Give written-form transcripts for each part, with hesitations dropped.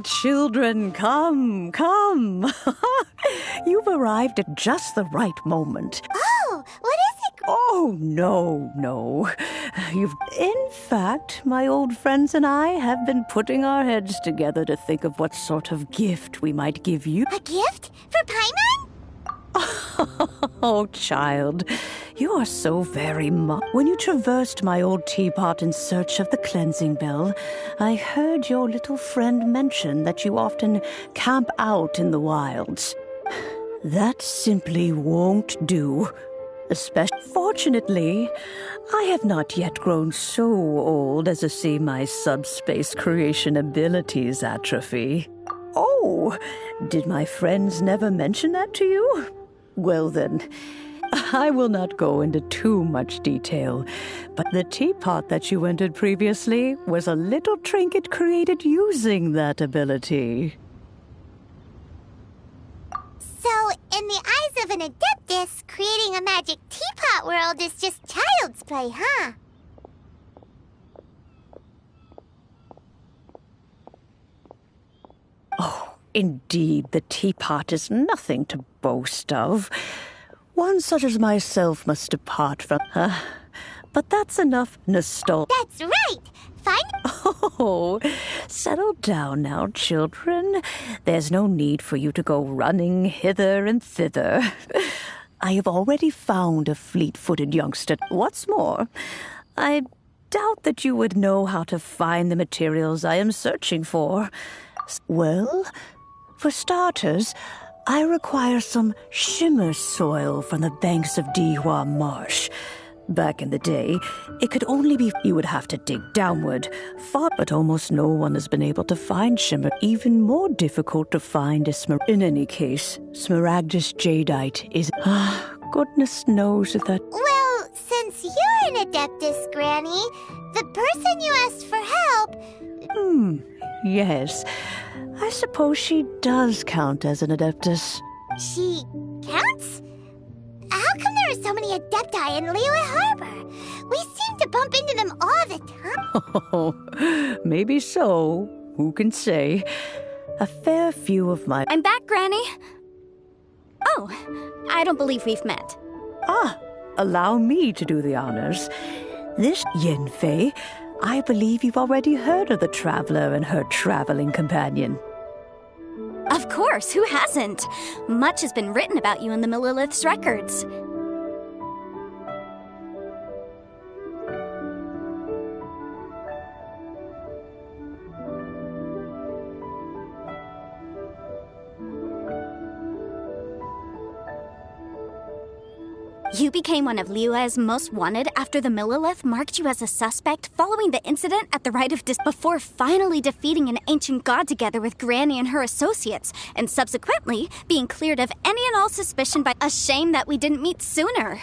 Children, come, come. You've arrived at just the right moment. Oh, what is it? Oh, no. In fact, my old friends and I have been putting our heads together to think of what sort of gift we might give you. A gift? For Paimon? Oh, child, you are so very When you traversed my old teapot in search of the cleansing bell, I heard your little friend mention that you often camp out in the wilds. That simply won't do. Fortunately, I have not yet grown so old as to see my subspace creation abilities atrophy. Oh, did my friends never mention that to you? Well then, I will not go into too much detail, but the teapot that you entered previously was a little trinket created using that ability. So, in the eyes of an Adeptus, creating a magic teapot world is just child's play, huh? Oh, indeed, the teapot is nothing to boast of. One such as myself must depart from... but that's enough nostalgia. That's right! Fine. Oh, settle down now, children. There's no need for you to go running hither and thither. I have already found a fleet-footed youngster. What's more, I doubt that you would know how to find the materials I am searching for. Well, for starters, I require some shimmer soil from the banks of Dihua Marsh. Back in the day, it could only be you would have to dig downward, far, but almost no one has been able to find shimmer. Even more difficult to find is In any case, Smaragdus Jadeite is... goodness knows if that... Well, since you're an Adeptus, Granny, the person you asked for help... Yes. I suppose she does count as an Adeptus. She counts? How come there are so many Adepti in Liyue Harbor? We seem to bump into them all the time. Oh, maybe so. Who can say? A fair few of my... I'm back, Granny. Oh, I don't believe we've met. Allow me to do the honors. This Yenfei, I believe you've already heard of the Traveler and her traveling companion. Of course, who hasn't? Much has been written about you in the Millilith's records. You became one of Liyue's most wanted after the Millilith marked you as a suspect following the incident at the Rite of before finally defeating an ancient god together with Granny and her associates, and subsequently being cleared of any and all suspicion by a shame that we didn't meet sooner.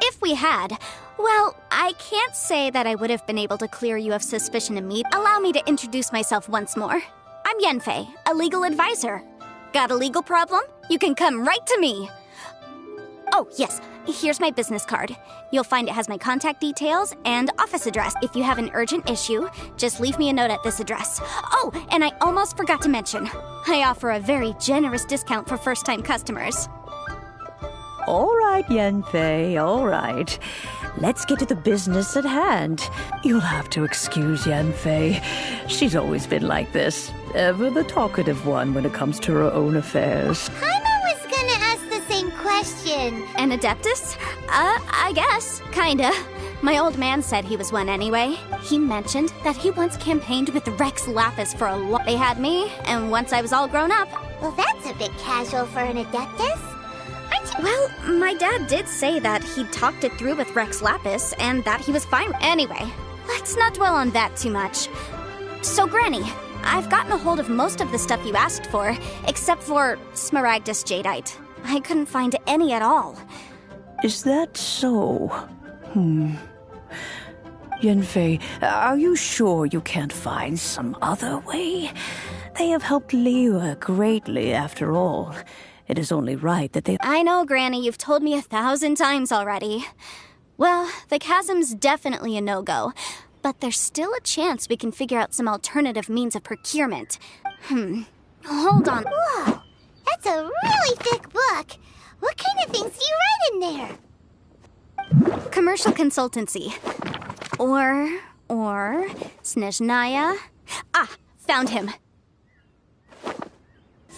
If we had, well, I can't say that I would have been able to clear you of suspicion immediately. Allow me to introduce myself once more. I'm Yanfei, a legal advisor. Got a legal problem? You can come right to me. Oh, yes. Here's my business card. You'll find it has my contact details and office address. If you have an urgent issue, just leave me a note at this address. Oh, and I almost forgot to mention, I offer a very generous discount for first-time customers. All right, Yanfei, all right. Let's get to the business at hand. You'll have to excuse Yanfei. She's always been like this. Ever the talkative one when it comes to her own affairs. Question. An Adeptus? I guess. Kinda. My old man said he was one anyway. He mentioned that he once campaigned with Rex Lapis for a lot. They had me, and once I was all grown up. Well, that's a bit casual for an Adeptus. Aren't you? Well, my dad did say that he'd talked it through with Rex Lapis, and that he was fine. Anyway, let's not dwell on that too much. So, Granny, I've gotten a hold of most of the stuff you asked for, except for Smaragdus Jadeite. I couldn't find any at all. Is that so? Yanfei, are you sure you can't find some other way? They have helped Liyue greatly, after all. It is only right that they... I know, Granny, you've told me 1,000 times already. Well, the chasm's definitely a no-go, but there's still a chance we can figure out some alternative means of procurement. Hold on. Whoa! That's a really thick book. What kind of things do you write in there? Commercial consultancy. Or Snezhnaya. Ah, found him.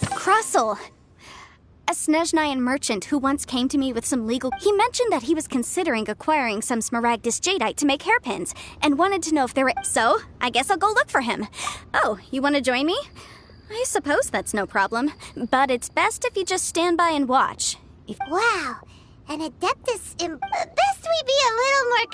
Crossel. A Snezhnayan merchant who once came to me with some legal... He mentioned that he was considering acquiring some Smaragdus Jadeite to make hairpins, and wanted to know if there were... So, I guess I'll go look for him. Oh, you want to join me? I suppose that's no problem, but it's best if you just stand by and watch. Wow, an Adeptus best we be a little more...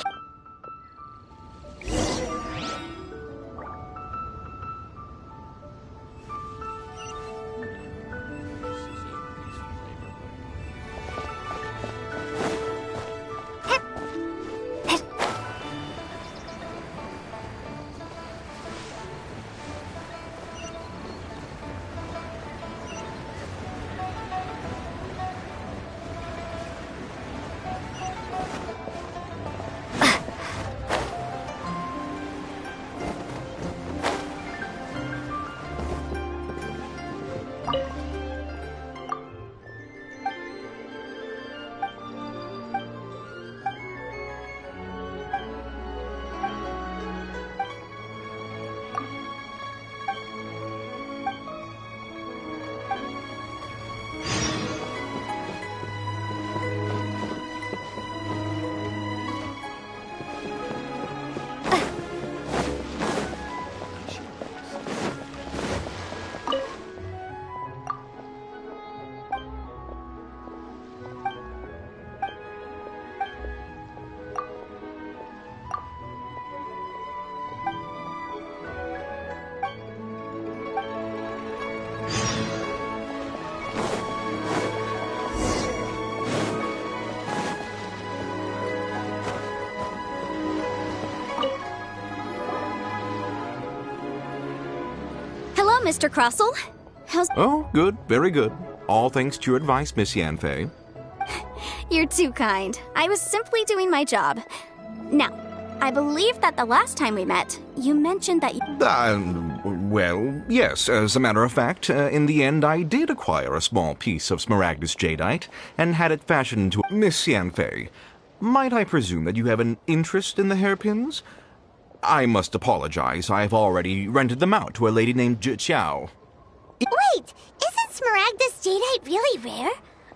Mr. Crossel. How's... Oh, good. Very good. All thanks to your advice, Miss Yanfei. You're too kind. I was simply doing my job. Now, I believe that the last time we met, you mentioned that you... Well, yes. As a matter of fact, in the end, I did acquire a small piece of Smaragdus Jadeite and had it fashioned into... Miss Yanfei, might I presume that you have an interest in the hairpins? I must apologize. I've already rented them out to a lady named Chiao. Wait, isn't Smaragdus jadeite really rare?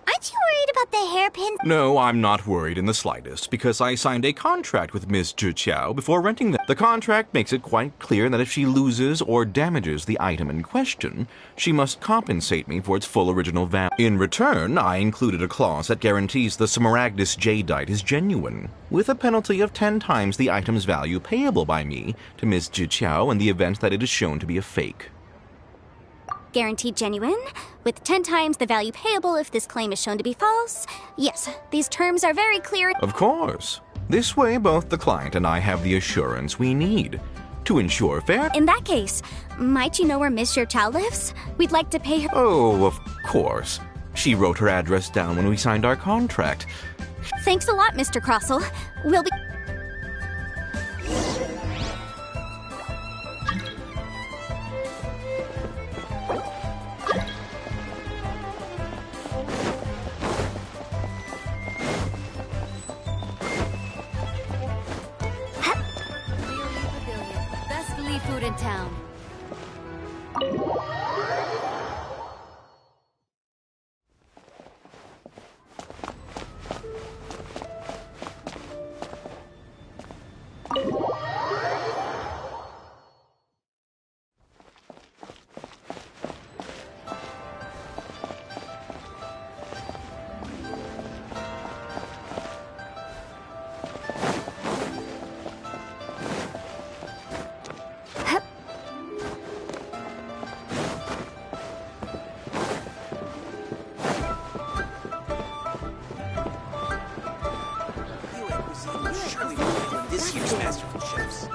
Aren't you worried about the hairpins? No, I'm not worried in the slightest, because I signed a contract with Miss Chiao before renting them. The contract makes it quite clear that if she loses or damages the item in question, she must compensate me for its full original value. In return, I included a clause that guarantees the Smaragdus jadeite is genuine, with a penalty of 10 times the item's value payable by me to Miss Chiao in the event that it is shown to be a fake. Guaranteed genuine, with 10 times the value payable if this claim is shown to be false. Yes, these terms are very clear. Of course. This way, both the client and I have the assurance we need to ensure fair. In that case, might you know where Miss Chiao lives? We'd like to pay her. Oh, of course. She wrote her address down when we signed our contract. Thanks a lot, Mr. Crossell. We'll be. Food in town. This year's Masterful Chefs.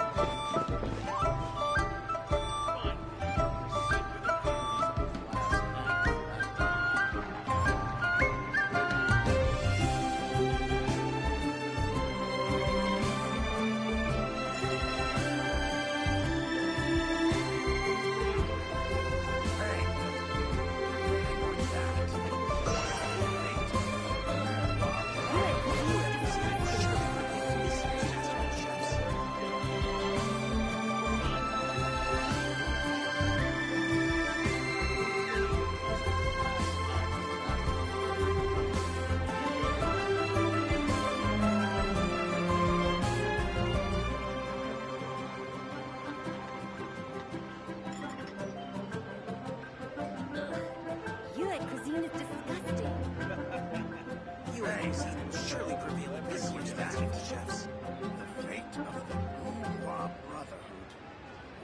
Surely prevail at this year's Masterful Chefs. The fate of the Bourgeois Brotherhood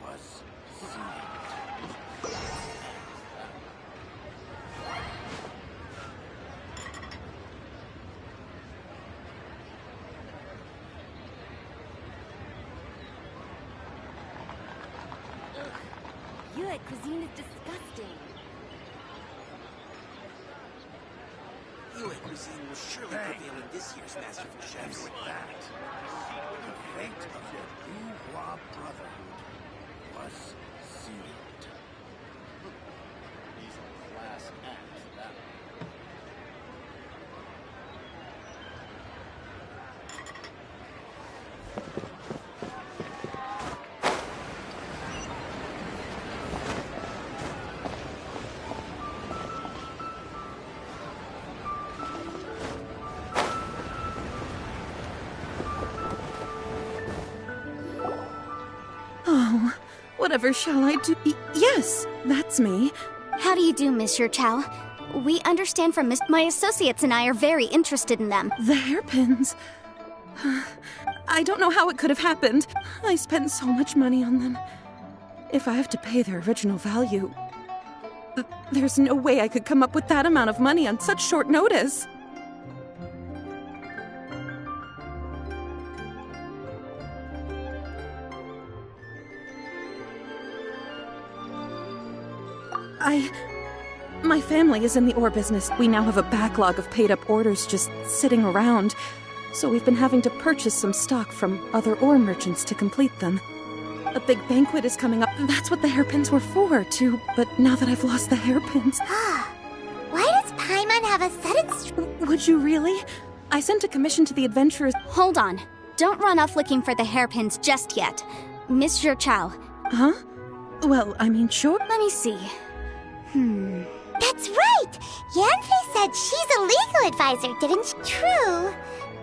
was sealed. Yue cuisine is disgusting. Yue cuisine will surely prevail in this year's Masterful Chefs. With that, the fate of the Bourgeois Brotherhood was sealed. These are class acts, that Oh, whatever shall I do? Yes, that's me. How do you do, Miss Chiao? We understand from my associates and I are very interested in them. The hairpins. I don't know how it could have happened. I spent so much money on them. If I have to pay their original value, there's no way I could come up with that amount of money on such short notice. My family is in the ore business. We now have a backlog of paid-up orders just sitting around, so we've been having to purchase some stock from other ore merchants to complete them. A big banquet is coming up. That's what the hairpins were for, too, but now that I've lost the hairpins... Why does Paimon have a sudden Would you really? I sent a commission to the adventurers... Hold on. Don't run off looking for the hairpins just yet. Miss Chow. Huh? Well, I mean, sure. Let me see. That's right! Yanfei said she's a legal advisor, didn't she? True.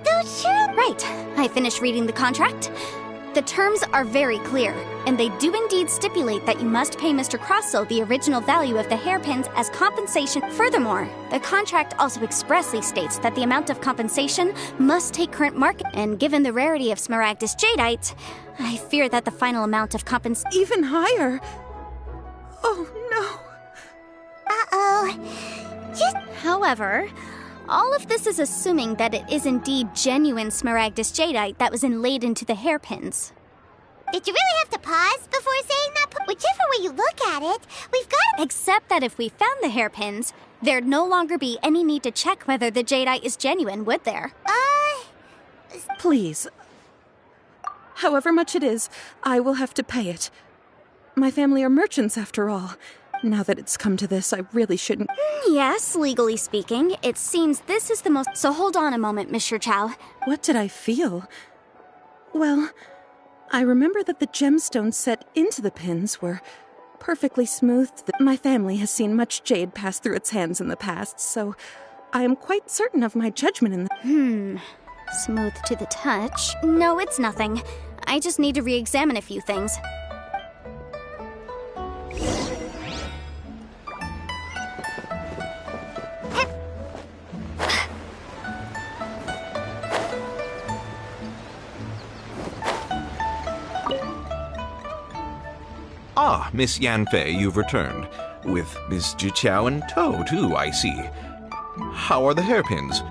Though sure... Right. I finished reading the contract. The terms are very clear, and they do indeed stipulate that you must pay Mr. Crossell the original value of the hairpins as compensation. Furthermore, the contract also expressly states that the amount of compensation must take current market, and given the rarity of Smaragdus jadeite, I fear that the final amount of compensation... Even higher? Oh, no. Uh-oh. Just... However, all of this is assuming that it is indeed genuine Smaragdus jadeite that was inlaid into the hairpins. Did you really have to pause before saying that? Whichever way you look at it, we've got... Except that if we found the hairpins, there'd no longer be any need to check whether the jadeite is genuine, would there? Please. However much it is, I will have to pay it. My family are merchants, after all. Now that it's come to this, I really shouldn't... Yes, legally speaking, it seems this is the most... So hold on a moment, Mr. Chow. What did I feel? Well, I remember that the gemstones set into the pins were perfectly smooth. My family has seen much jade pass through its hands in the past, so I am quite certain of my judgment in the... Smooth to the touch. No, it's nothing. I just need to re-examine a few things. Ah, Miss Yanfei, you've returned. With Miss Jiqiao in tow, too, I see. How are the hairpins?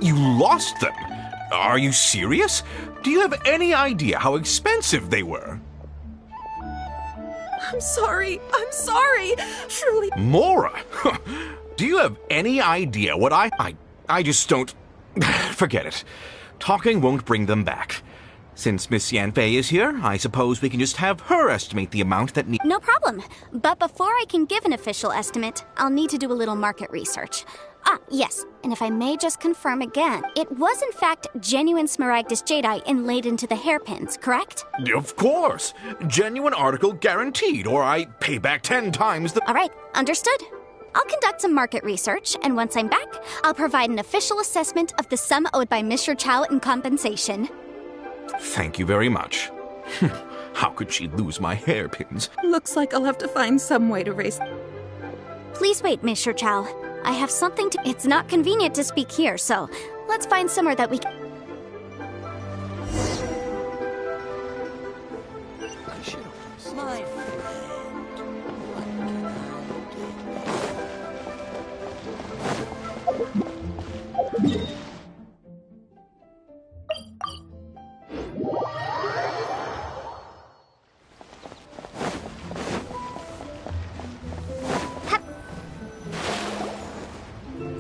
You lost them? Are you serious? Do you have any idea how expensive they were? I'm sorry. Surely... Mora! Do you have any idea what I just don't... Forget it. Talking won't bring them back. Since Miss Yanfei is here, I suppose we can just have her estimate the amount that needs... No problem. But before I can give an official estimate, I'll need to do a little market research. Ah, yes. And if I may just confirm again, it was in fact genuine Smaragdus jadeite inlaid into the hairpins, correct? Of course! Genuine article guaranteed, or I pay back 10 times the... All right, understood. I'll conduct some market research, and once I'm back, I'll provide an official assessment of the sum owed by Mr. Chow in compensation. Thank you very much. How could she lose my hairpins? Looks like I'll have to find some way to raise... Please wait, Mr. Chow. I have something to... It's not convenient to speak here, so let's find somewhere that we can... My friend,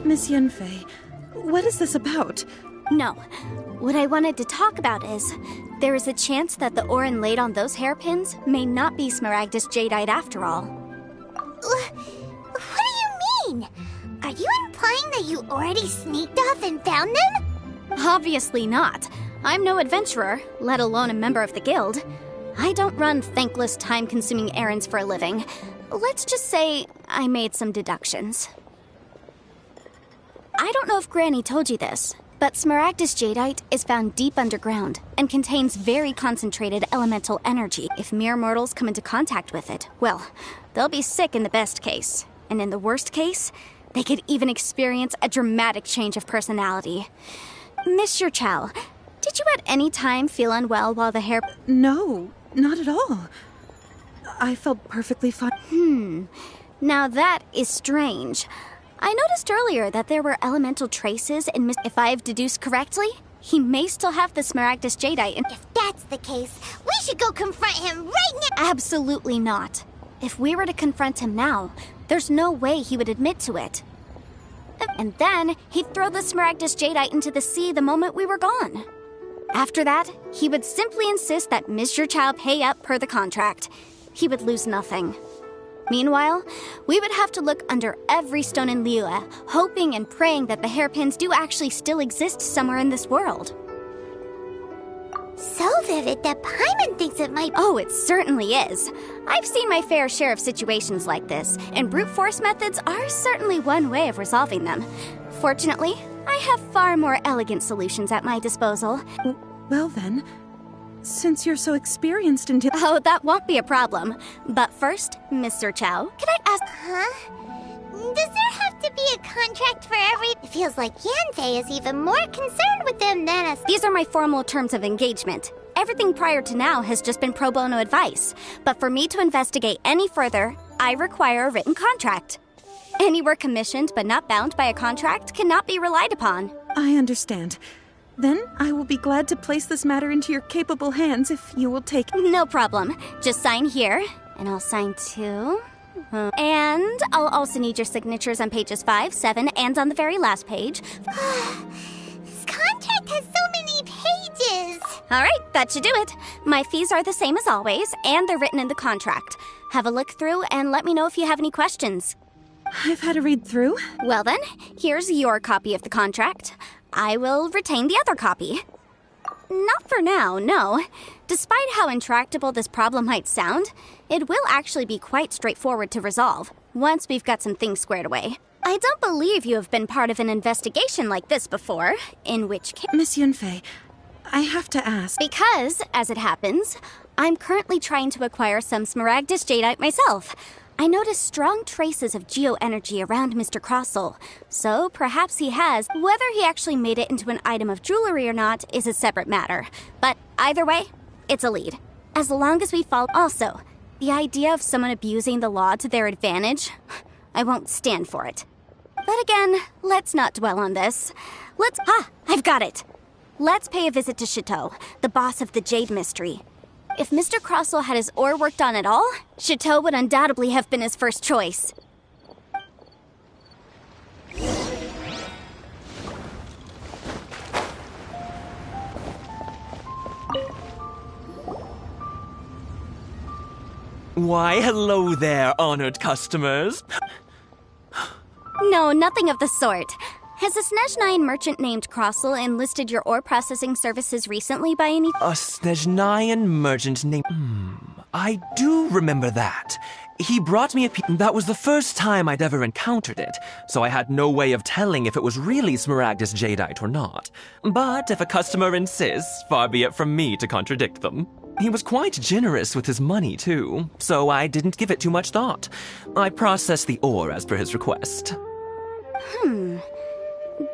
Miss Yanfei, what is this about? No. What I wanted to talk about is, there is a chance that the ore inlaid on those hairpins may not be Smaragdus jadeite after all. What do you mean? Are you implying that you already sneaked off and found them? Obviously not. I'm no adventurer, let alone a member of the guild. I don't run thankless, time-consuming errands for a living. Let's just say I made some deductions. I don't know if Granny told you this, but Smaragdus jadeite is found deep underground and contains very concentrated elemental energy. If mere mortals come into contact with it, well, they'll be sick in the best case. And in the worst case, they could even experience a dramatic change of personality. Mr. Chow, did you at any time feel unwell while the hair... No, not at all. I felt perfectly fine. Now that is strange. I noticed earlier that there were elemental traces in If I've deduced correctly, he may still have the Smaragdus jadeite in... If that's the case, we should go confront him right now! Absolutely not. If we were to confront him now, there's no way he would admit to it. And then, he'd throw the Smaragdus jadeite into the sea the moment we were gone. After that, he would simply insist that Mr. Chow pay up per the contract. He would lose nothing. Meanwhile, we would have to look under every stone in Liyue, hoping and praying that the hairpins do actually still exist somewhere in this world. So vivid that Paimon thinks it might. Oh, it certainly is. I've seen my fair share of situations like this, and brute force methods are certainly one way of resolving them. Fortunately, I have far more elegant solutions at my disposal. Well then, since you're so experienced in Oh, that won't be a problem. But first, Mr. Chow, can I ask... Huh? Does there have to be a contract for every... It feels like Yanfei is even more concerned with them than us. These are my formal terms of engagement. Everything prior to now has just been pro bono advice. But for me to investigate any further, I require a written contract. Any work commissioned but not bound by a contract cannot be relied upon. I understand. Then I will be glad to place this matter into your capable hands if you will take... No problem. Just sign here, and I'll sign too. And I'll also need your signatures on pages 5, 7, and on the very last page. This contract has so many pages. All right, that should do it. My fees are the same as always, and they're written in the contract. Have a look through and let me know if you have any questions. I've had a read through. Well then, here's your copy of the contract. I will retain the other copy. Not for now, no. Despite how intractable this problem might sound, it will actually be quite straightforward to resolve, once we've got some things squared away. I don't believe you have been part of an investigation like this before, in which case... Miss Yunfei, I have to ask... Because, as it happens, I'm currently trying to acquire some Smaragdus Jadeite myself. I noticed strong traces of geo-energy around Mr. Crossel, so perhaps he has. Whether he actually made it into an item of jewelry or not is a separate matter. But either way, it's a lead. As long as we follow... Also, the idea of someone abusing the law to their advantage, I won't stand for it. But again, let's not dwell on this. I've got it! Let's pay a visit to Chateau, the boss of the Jade Mystery. If Mr. Crossel had his ore worked on at all, Chateau would undoubtedly have been his first choice. Why, hello there, honored customers. No, nothing of the sort. Has a Snezhnayan merchant named Crossel enlisted your ore processing services recently by any... A Snezhnayan merchant named... I do remember that. He brought me that was the first time I'd ever encountered it, so I had no way of telling if it was really Smaragdus Jadeite or not. But if a customer insists, far be it from me to contradict them. He was quite generous with his money, too, so I didn't give it too much thought. I processed the ore as per his request.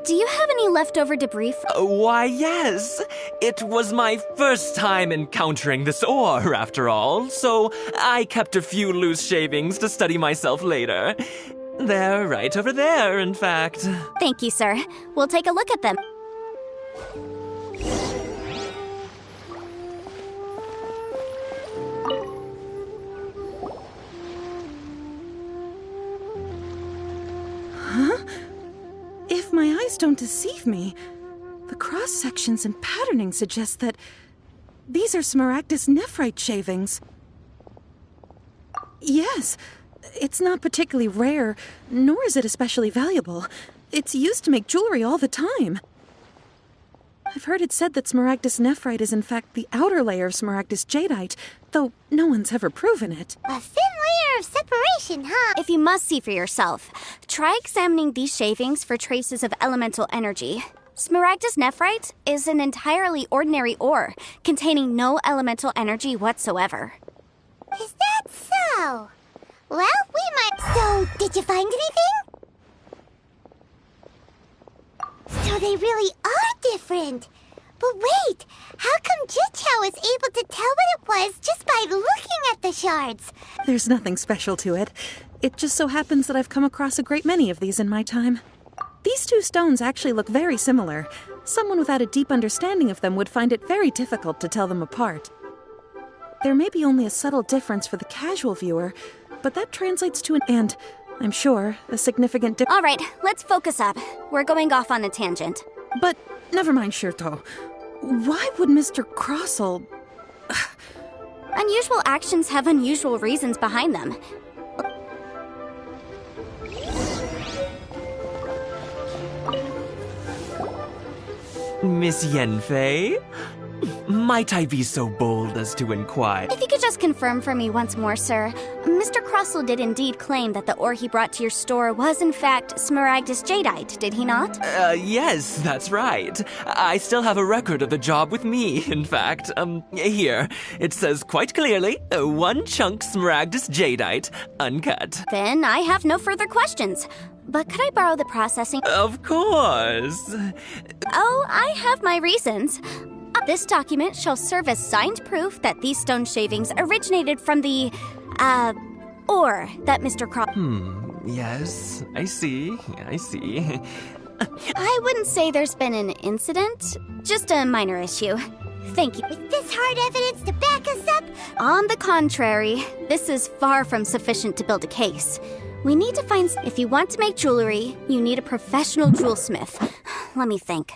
Do you have any leftover debris? Why, yes. It was my first time encountering this ore, after all, so I kept a few loose shavings to study myself later. They're right over there, in fact. Thank you, sir. We'll take a look at them. Huh? If my eyes don't deceive me, the cross-sections and patterning suggest that these are Smaragdus nephrite shavings. Yes, it's not particularly rare, nor is it especially valuable. It's used to make jewelry all the time. I've heard it said that Smaragdus nephrite is in fact the outer layer of Smaragdus jadeite, though no one's ever proven it. A thin layer of separation, huh? If you must see for yourself, try examining these shavings for traces of elemental energy. Smaragdus nephrite is an entirely ordinary ore, containing no elemental energy whatsoever. Is that so? Well, we might... So, did you find anything? So they really are different. But wait, how come Jichao was able to tell what it was just by looking at the shards? There's nothing special to it. It just so happens that I've come across a great many of these in my time. These two stones actually look very similar. Someone without a deep understanding of them would find it very difficult to tell them apart. There may be only a subtle difference for the casual viewer, but that translates to and I'm sure, a significant All right, let's focus up. We're going off on a tangent. But never mind, Shirto. Why would Mr. Unusual actions have unusual reasons behind them. Miss Yenfei? Might I be so bold as to inquire? If you could just confirm for me once more, sir. Mr. Crossell did indeed claim that the ore he brought to your store was in fact Smaragdus Jadeite, did he not? Yes, that's right. I still have a record of the job with me, in fact. Here. It says quite clearly, 1 chunk Smaragdus Jadeite, uncut. Then I have no further questions. But could I borrow the processing? Of course. Oh, I have my reasons. This document shall serve as signed proof that these stone shavings originated from the, ore that Mr. Yes, I see. I wouldn't say there's been an incident, just a minor issue. Thank you. With this hard evidence to back us up? On the contrary, this is far from sufficient to build a case. We need to find... If you want to make jewelry, you need a professional jewelsmith. Let me think.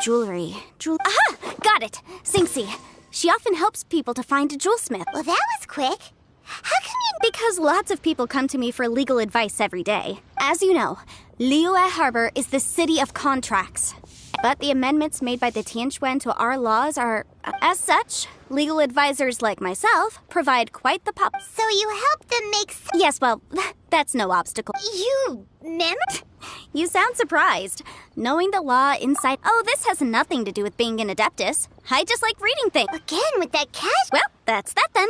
Jewelry. Aha! Got it! Xingxi. She often helps people to find a jewelsmith. Well, that was quick. How come you... Because lots of people come to me for legal advice every day. As you know, Liyue Harbor is the city of contracts. But the amendments made by the Tianquan to our laws are... As such, legal advisors like myself provide quite the pop... So you help them make... Yes, well, that's no obstacle. You... You sound surprised. Knowing the law inside... Oh, this has nothing to do with being an adeptus. I just like reading things. Again, with that cash... Well, that's that then.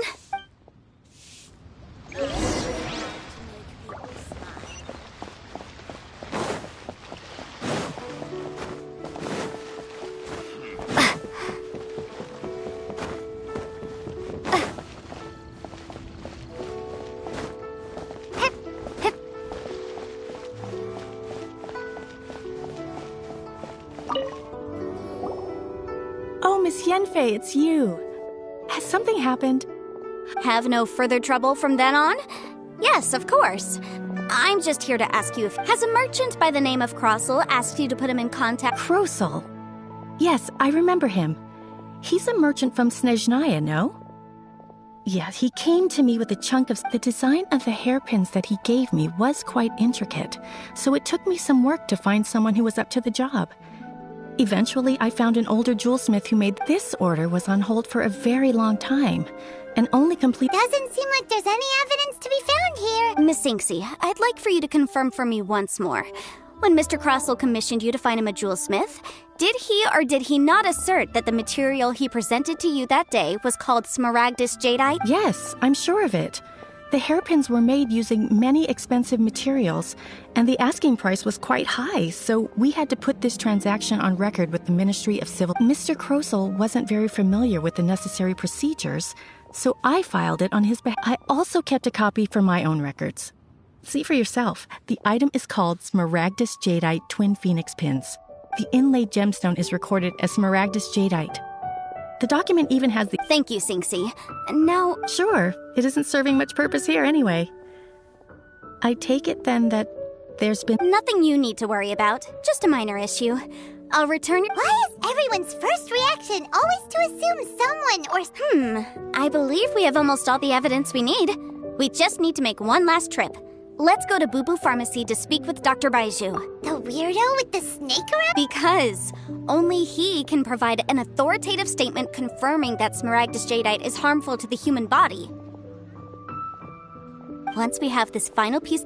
Oh, Miss Yenfei, it's you. Has something happened? Have no further trouble from then on? Yes, of course. I'm just here to ask you if... Has a merchant by the name of Crossell asked you to put him in contact... Crossell? Yes, I remember him. He's a merchant from Snezhnaya, no? Yeah, he came to me with a chunk of... The design of the hairpins that he gave me was quite intricate, so it took me some work to find someone who was up to the job. Eventually, I found an older jewelsmith who made this order was on hold for a very long time, and only complete... Doesn't seem like there's any evidence to be found here. Miss Xingxi, I'd like for you to confirm for me once more. When Mr. Crossell commissioned you to find him a jewelsmith, did he or did he not assert that the material he presented to you that day was called Smaragdus Jadeite? Yes, I'm sure of it. The hairpins were made using many expensive materials, and the asking price was quite high, so we had to put this transaction on record with the Ministry of Civil... Mr. Crossell wasn't very familiar with the necessary procedures, so I filed it on his behalf. I also kept a copy for my own records. See for yourself. The item is called Smaragdus Jadeite Twin Phoenix Pins. The inlaid gemstone is recorded as Smaragdus Jadeite. The document even has the... Thank you, Xingxi. Now... Sure. It isn't serving much purpose here anyway. I take it then that there's been... Nothing you need to worry about. Just a minor issue. I'll return... Why is everyone's first reaction always to assume someone or... I believe we have almost all the evidence we need. We just need to make one last trip. Let's go to Boo Boo Pharmacy to speak with Dr. Baiju. The weirdo with the snake around? Because only he can provide an authoritative statement confirming that Smaragdus Jadeite is harmful to the human body. Once we have this final piece...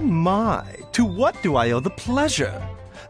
My, to what do I owe the pleasure?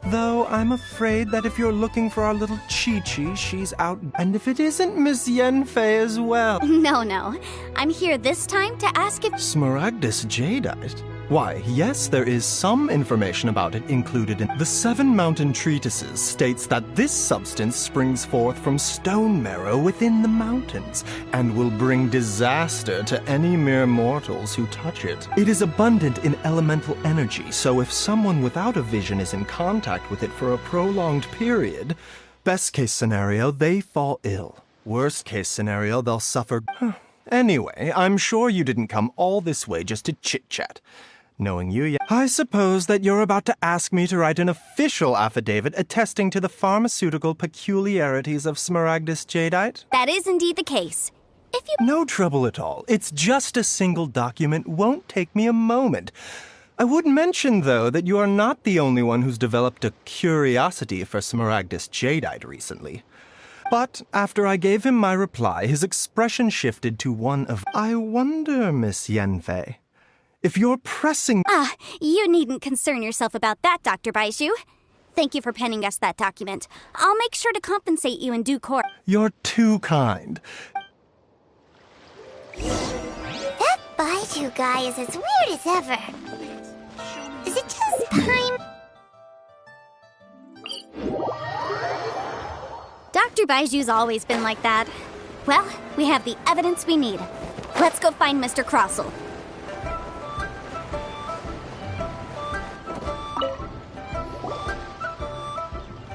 Though I'm afraid that if you're looking for our little Chi-Chi, she's out. And if it isn't Miss Yenfei as well. No. I'm here this time to ask if... Smaragdus jadeite? Why, yes, there is some information about it included in the Seven Mountain Treatises states that this substance springs forth from stone marrow within the mountains and will bring disaster to any mere mortals who touch it. It is abundant in elemental energy, so if someone without a vision is in contact with it for a prolonged period, best case scenario, they fall ill. Worst case scenario, they'll suffer. Anyway, I'm sure you didn't come all this way just to chit-chat. Knowing you, I suppose that you're about to ask me to write an official affidavit attesting to the pharmaceutical peculiarities of Smaragdus jadeite? That is indeed the case. If you... No trouble at all. It's just a single document. Won't take me a moment. I would mention, though, that you are not the only one who's developed a curiosity for Smaragdus jadeite recently. But after I gave him my reply, his expression shifted to one of, I wonder, Miss Yenfei, if you're pressing... You needn't concern yourself about that, Dr. Baizhu. Thank you for penning us that document. I'll make sure to compensate you in due course. You're too kind. That Baizhu guy is as weird as ever. Is it just time? Dr. Baizhu's always been like that. Well, we have the evidence we need. Let's go find Mr. Crossell.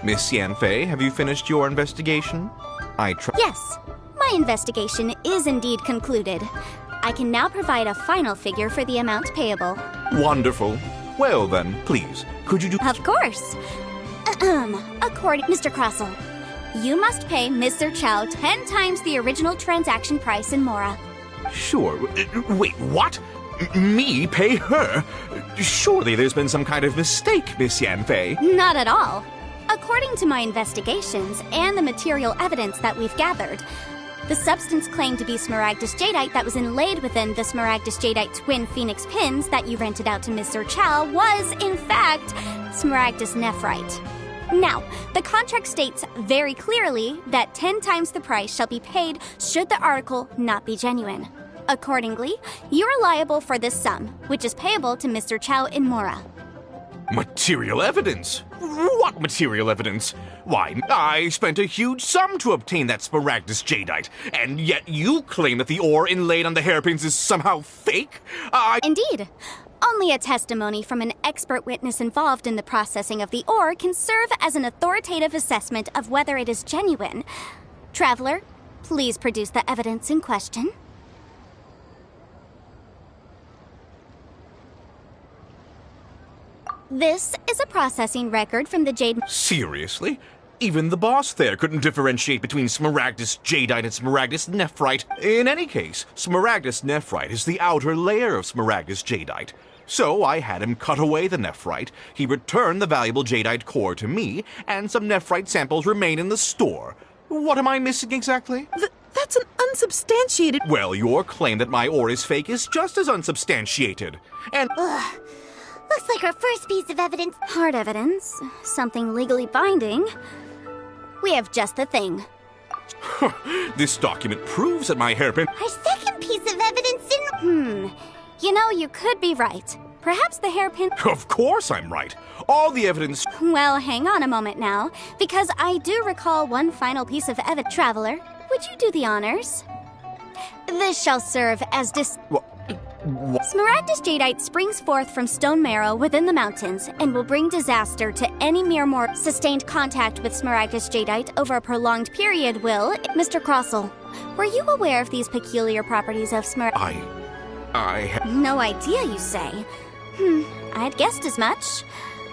Miss Yanfei, have you finished your investigation? Yes, my investigation is indeed concluded. I can now provide a final figure for the amount payable. Wonderful. Well then, please, could you do... Of course. According Mr. Crossell, you must pay Mr. Chow 10 times the original transaction price in Mora. Sure. Wait, what? Me pay her? Surely there's been some kind of mistake, Miss Yanfei. Not at all. According to my investigations and the material evidence that we've gathered, the substance claimed to be Smaragdus jadeite that was inlaid within the Smaragdus jadeite twin phoenix pins that you rented out to Mr. Chow was, in fact, Smaragdus nephrite. Now, the contract states very clearly that 10 times the price shall be paid should the article not be genuine. Accordingly, you are liable for this sum, which is payable to Mr. Chow in Mora. Material evidence? What material evidence? Why, I spent a huge sum to obtain that Smaragdus jadeite, and yet you claim that the ore inlaid on the hairpins is somehow fake? Indeed. Only a testimony from an expert witness involved in the processing of the ore can serve as an authoritative assessment of whether it is genuine. Traveler, please produce the evidence in question. This is a processing record from the Jade... Seriously? Even the boss there couldn't differentiate between Smaragdus jadeite and Smaragdus nephrite. In any case, Smaragdus nephrite is the outer layer of Smaragdus jadeite. So I had him cut away the nephrite, he returned the valuable jadeite core to me, and some nephrite samples remain in the store. What am I missing exactly? That's an unsubstantiated... Well, your claim that my ore is fake is just as unsubstantiated. And... Ugh. Looks like our first piece of evidence. Hard evidence. Something legally binding. We have just the thing. This document proves that my hairpin... Our second piece of evidence in... You know, you could be right. Perhaps the hairpin... Of course I'm right. All the evidence... Well, hang on a moment now, because I do recall one final piece of evidence. Traveler, would you do the honors? This shall serve as Smaragdus jadeite springs forth from stone marrow within the mountains and will bring disaster to any mere mortal. Sustained contact with Smaragdus jadeite over a prolonged period will... Mr. Crossell, were you aware of these peculiar properties of Smaragdus? I have... No idea, you say? I'd guessed as much.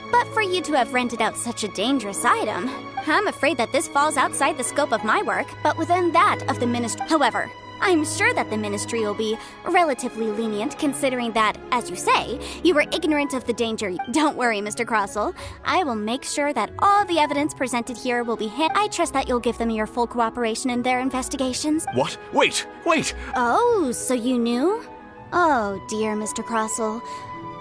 But for you to have rented out such a dangerous item, I'm afraid that this falls outside the scope of my work, but within that of the Ministry. However, I'm sure that the Ministry will be relatively lenient, considering that, as you say, you were ignorant of the danger. Don't worry, Mr. Crossell. I will make sure that all the evidence presented here will be I trust that you'll give them your full cooperation in their investigations. What? Wait! Oh, so you knew? Oh, dear, Mr. Crossell.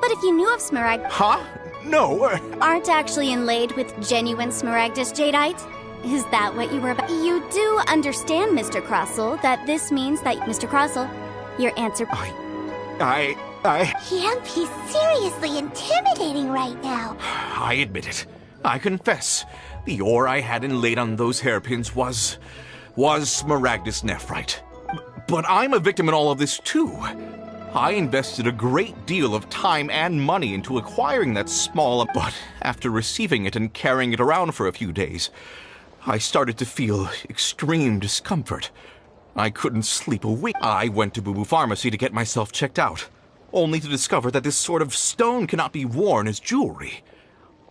But if you knew of Smaragd... Huh? no. Aren't actually inlaid with genuine Smaragdus jadeite? Is that what you were about? You do understand, Mr. Crossell, that this means that, Mr. Crossell, your answer... Camp, he's seriously intimidating right now. I admit it. I confess. The ore I had inlaid on those hairpins was Smaragdus nephrite. But I'm a victim in all of this, too. I invested a great deal of time and money into acquiring that small... But after receiving it and carrying it around for a few days, I started to feel extreme discomfort. I couldn't sleep a wink. I went to Boo Boo Pharmacy to get myself checked out, only to discover that this sort of stone cannot be worn as jewelry.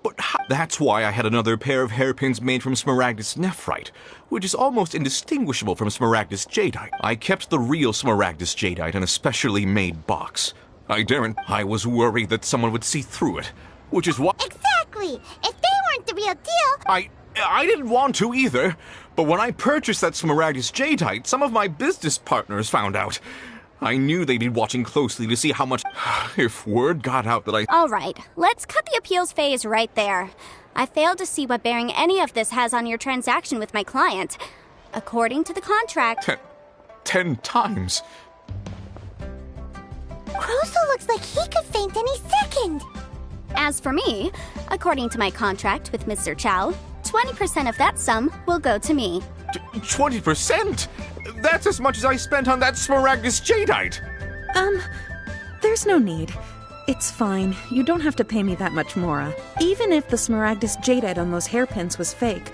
But that's why I had another pair of hairpins made from Smaragdus nephrite, which is almost indistinguishable from Smaragdus jadeite. I kept the real Smaragdus jadeite in a specially made box. I was worried that someone would see through it, which is why... Exactly! If they weren't the real deal... I didn't want to either, but when I purchased that Smaragdus jadeite, some of my business partners found out. I knew they'd be watching closely to see how much... If word got out that I... All right, let's cut the appeals phase right there. I failed to see what bearing any of this has on your transaction with my client. According to the contract... 10 times? Crossell looks like he could faint any second. As for me, according to my contract with Mr. Chow, 20% of that sum will go to me. 20%? That's as much as I spent on that Smaragdus jadeite! There's no need. It's fine. You don't have to pay me that much, Mora. Even if the Smaragdus jadeite on those hairpins was fake,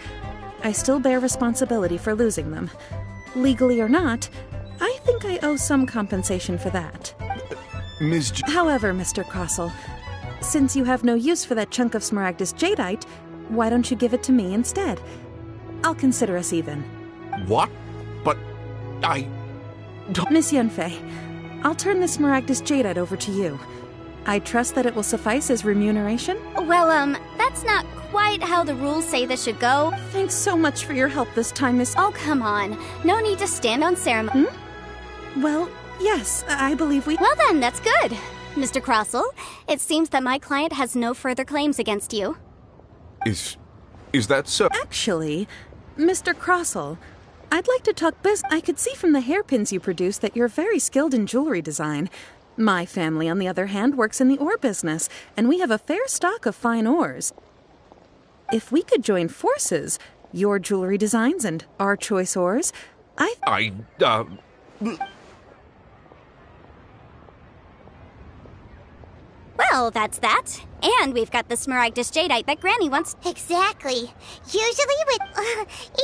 I still bear responsibility for losing them. Legally or not, I think I owe some compensation for that. However, Mr. Crossell, since you have no use for that chunk of Smaragdus jadeite, why don't you give it to me instead? I'll consider us even. What? But Miss Yunfei, I'll turn the Smaragdus jadeite over to you. I trust that it will suffice as remuneration? Well, that's not quite how the rules say this should go. Thanks so much for your help this time, Miss... Oh, come on. No need to stand on ceremony. Well, yes, I believe we... Well then, that's good. Mr. Crossell, it seems that my client has no further claims against you. Is that so? Actually, Mr. Crossell, I'd like to talk business. I could see from the hairpins you produce that you're very skilled in jewelry design. My family, on the other hand, works in the ore business, and we have a fair stock of fine ores. If we could join forces, your jewelry designs and our choice ores, Well, that's that. And we've got the Smaragdus jadeite that Granny wants. Exactly. Usually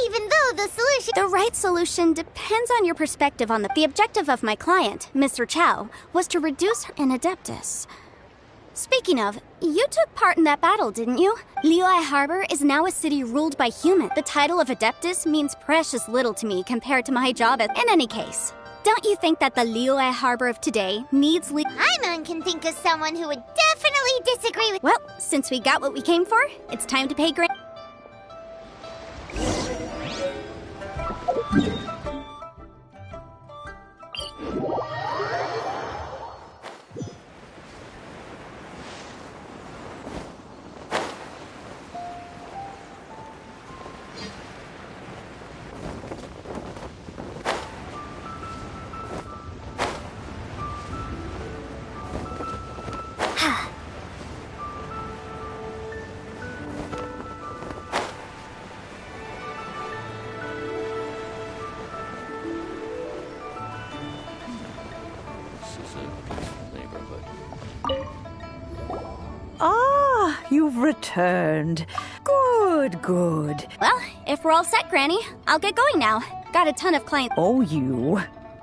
even though the solution... The right solution depends on your perspective on the objective of my client, Mr. Chow, was to reduce her in Adeptus. Speaking of, you took part in that battle, didn't you? Liyue Harbor is now a city ruled by humans. The title of Adeptus means precious little to me compared to my job in any case. Don't you think that the Liyue Harbor of today needs Paimon can think of someone who would definitely disagree with... Well, since we got what we came for, it's time to pay Granny. Ah, you've returned. Good, good. Well, if we're all set, Granny, I'll get going now. Got a ton of clients. Oh, you.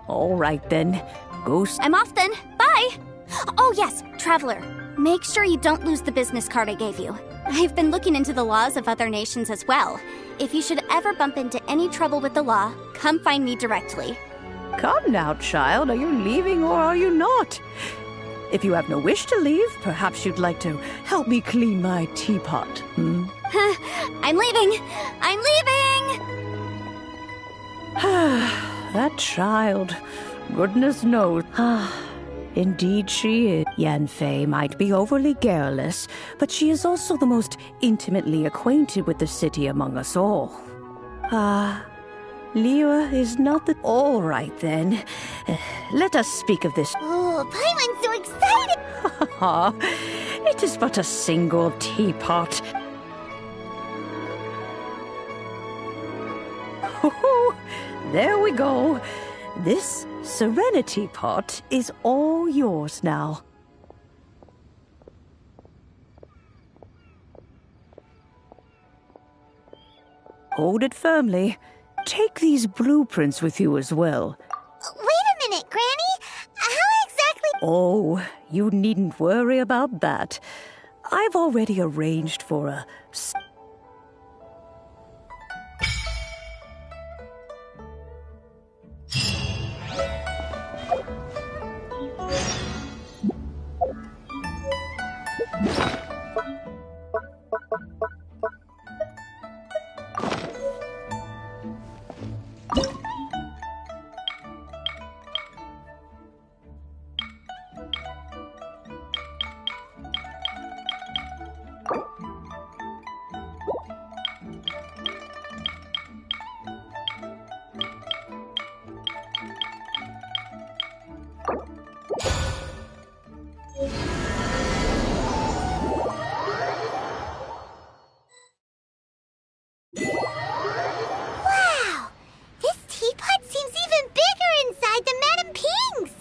All right, then. Go. I'm off then. Bye! Oh, yes, Traveler. Make sure you don't lose the business card I gave you. I've been looking into the laws of other nations as well. If you should ever bump into any trouble with the law, come find me directly. Come now, child. Are you leaving or are you not? If you have no wish to leave, perhaps you'd like to help me clean my teapot, hmm? I'm leaving! I'm leaving! That child. Goodness knows. Indeed she is. Yanfei might be overly garrulous, but she is also the most intimately acquainted with the city among us all. Liua is not the... All right, then. Let us speak of this. Oh, Paimon's so excited! It is but a single teapot. There we go. This Serenity Pot is all yours now. Hold it firmly. Take these blueprints with you as well. Wait a minute, Granny! How exactly— Oh, you needn't worry about that. I've already arranged for a... Wow! This teapot seems even bigger inside than Madame Ping's!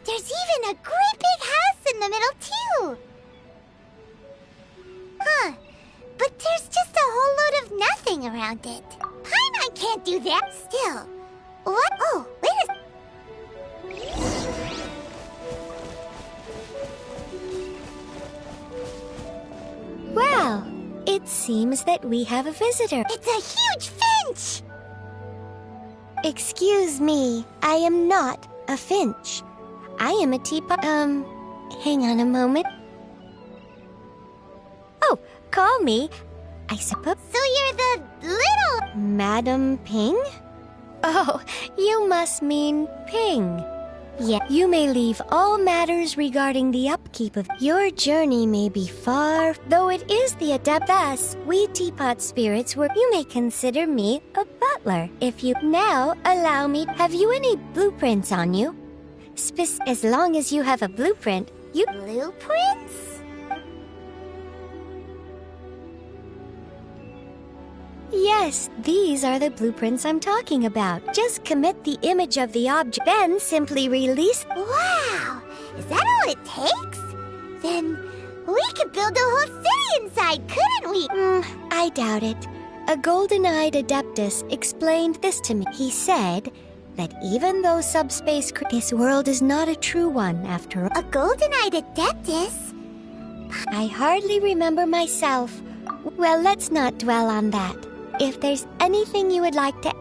There's even a great big house in the middle, too! Huh. But there's just a whole load of nothing around it. Paimon can't do that still. What? Oh, wait a... Well, it seems that we have a visitor. It's a huge finch! Excuse me, I am not a finch. I am a teapot. Hang on a moment. Oh, call me, I suppose. So you're the little... Madam Ping? Oh, you must mean Ping. Yeah, you may leave all matters regarding the upkeep of your journey may be far, though it is the adept. Thus, we teapot spirits were. You may consider me a butler. If you now allow me, have you any blueprints on you? As long as you have a blueprint, you. Blueprints? Yes, these are the blueprints I'm talking about. Just commit the image of the object, then simply release. Wow! Is that all it takes? Then we could build a whole city inside, couldn't we? I doubt it. A golden-eyed adeptus explained this to me. He said that even though subspace, this world is not a true one after all. A golden-eyed adeptus? I hardly remember myself. Well, let's not dwell on that. If there's anything you would like to...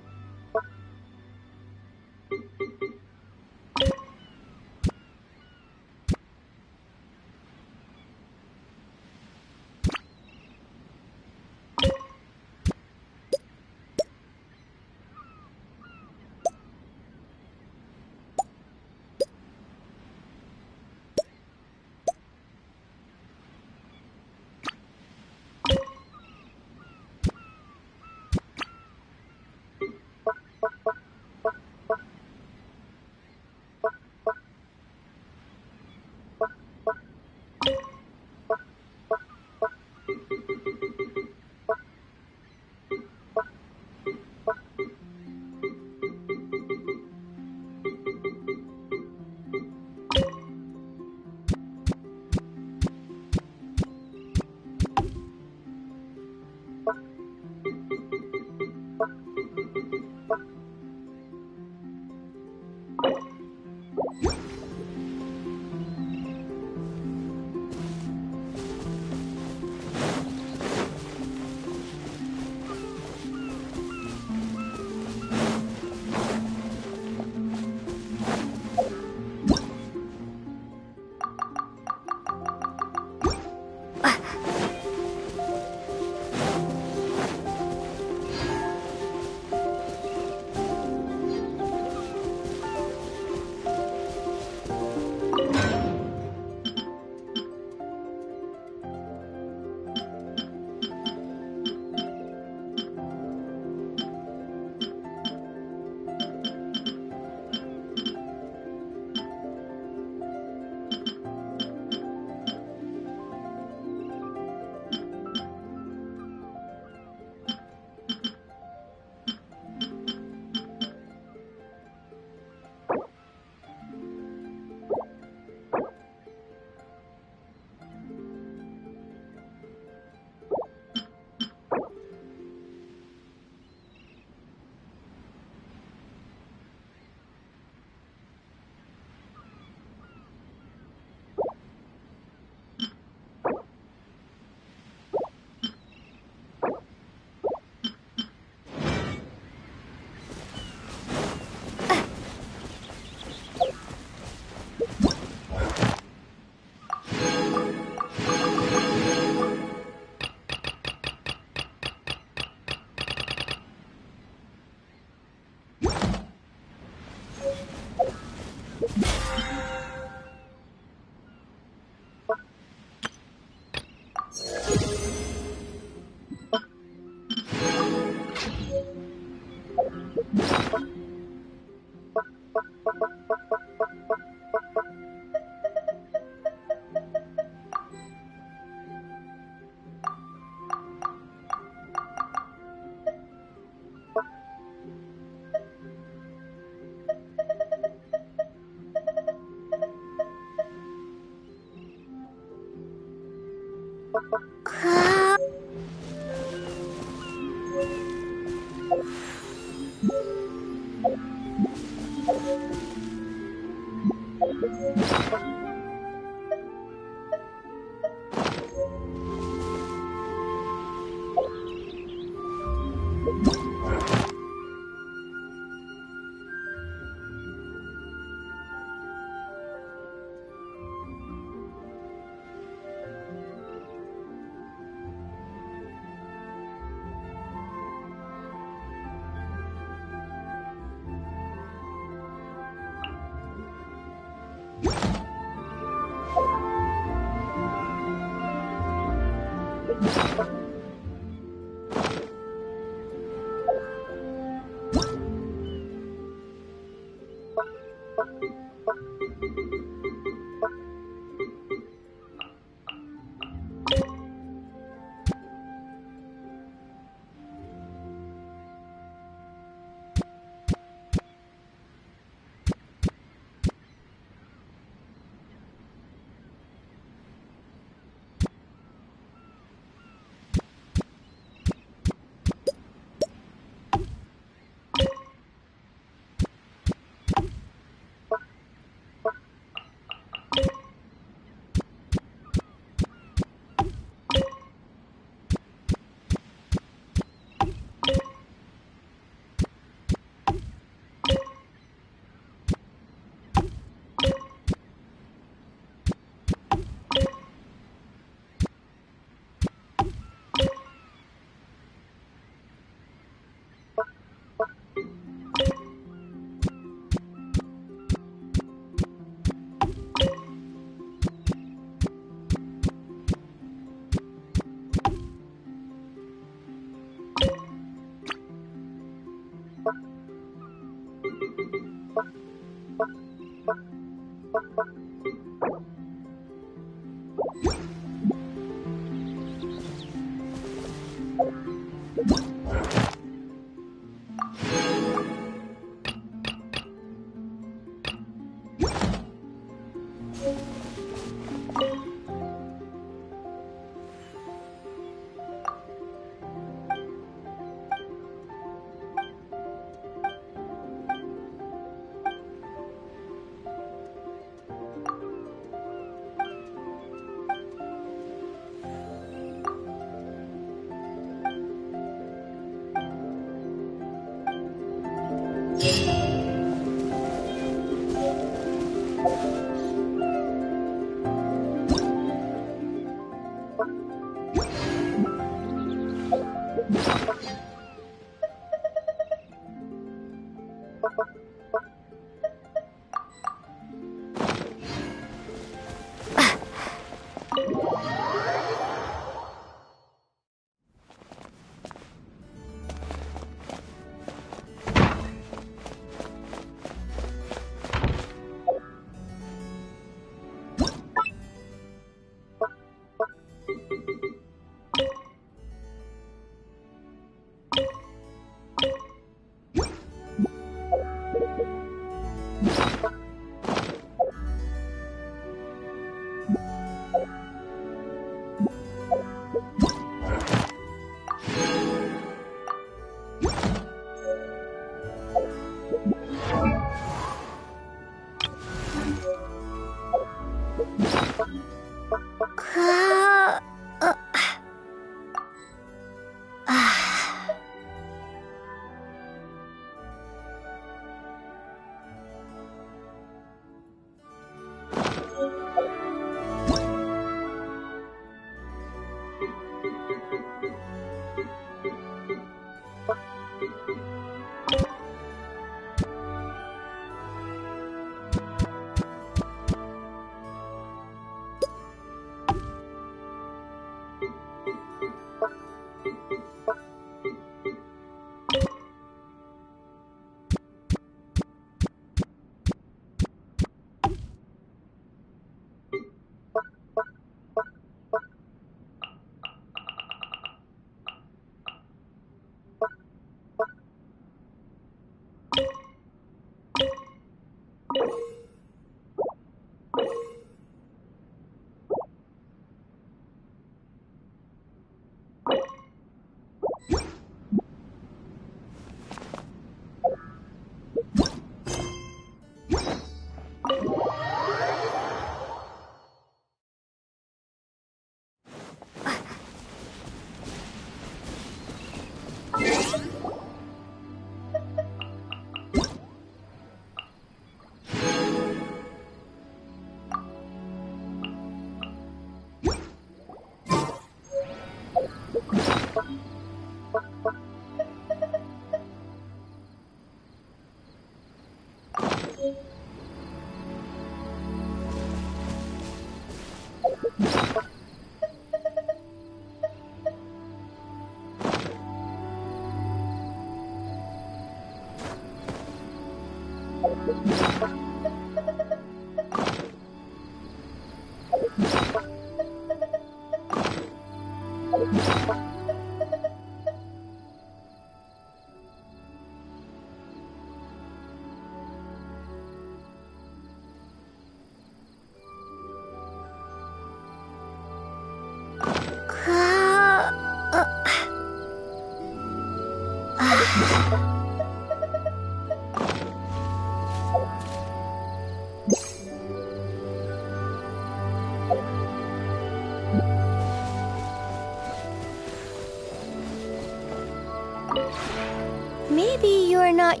Maybe you're not...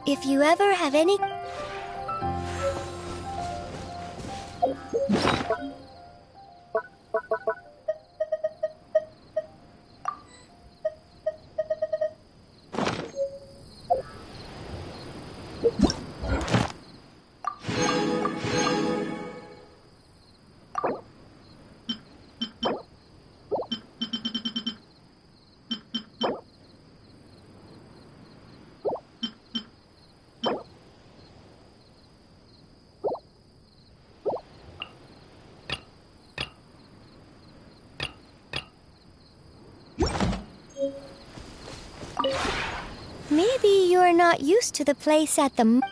If you ever have any... Maybe you're not used to the place at the...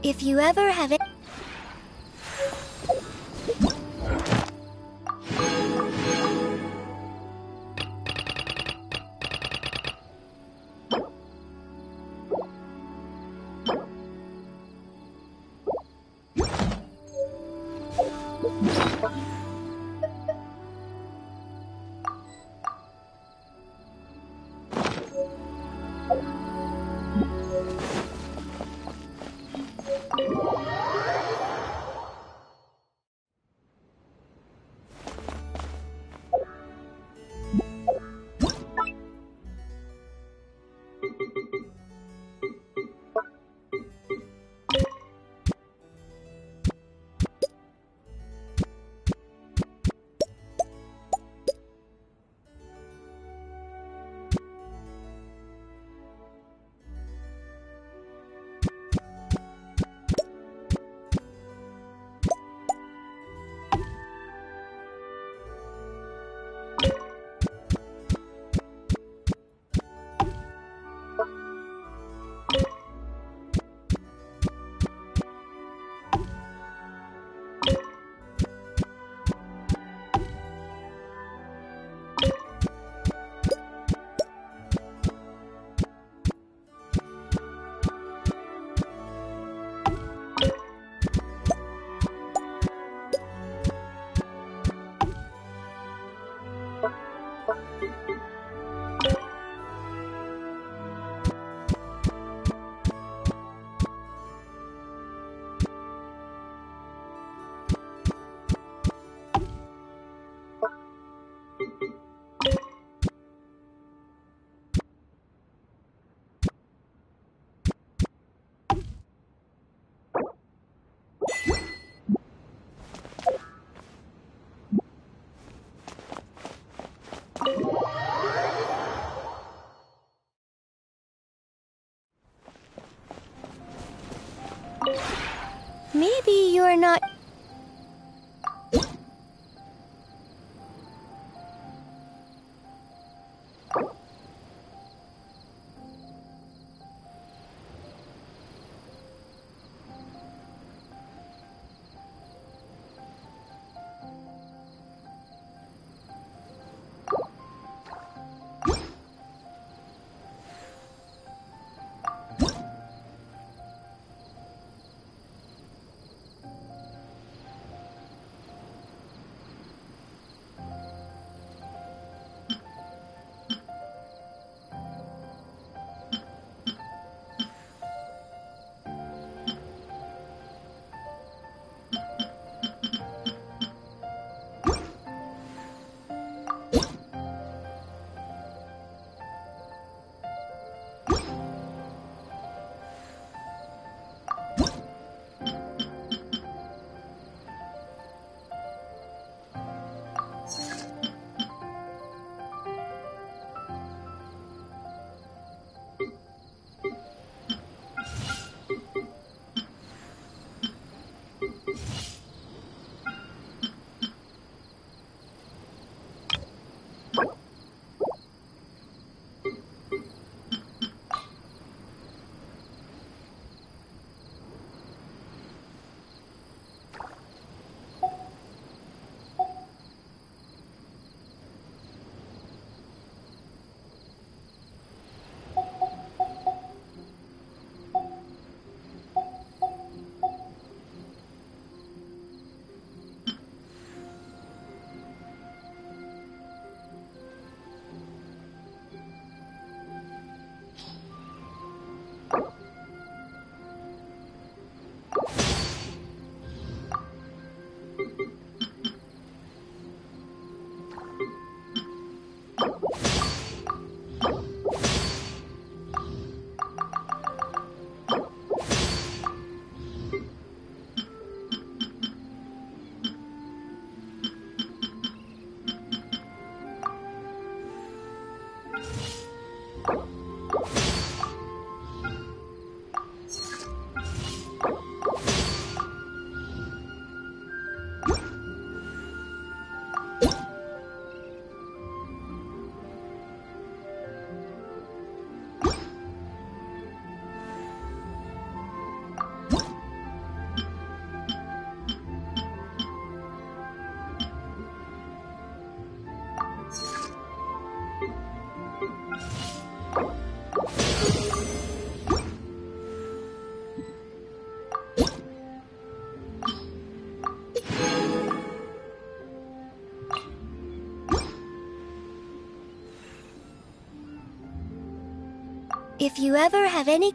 If you ever have it. Maybe you're not. If you ever have any...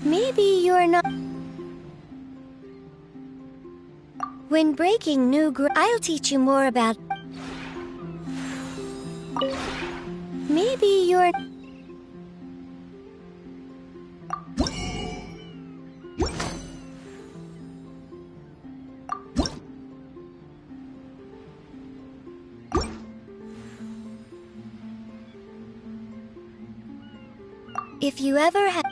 Maybe you're not... When breaking new I'll teach you more about... Maybe you're... If you ever have...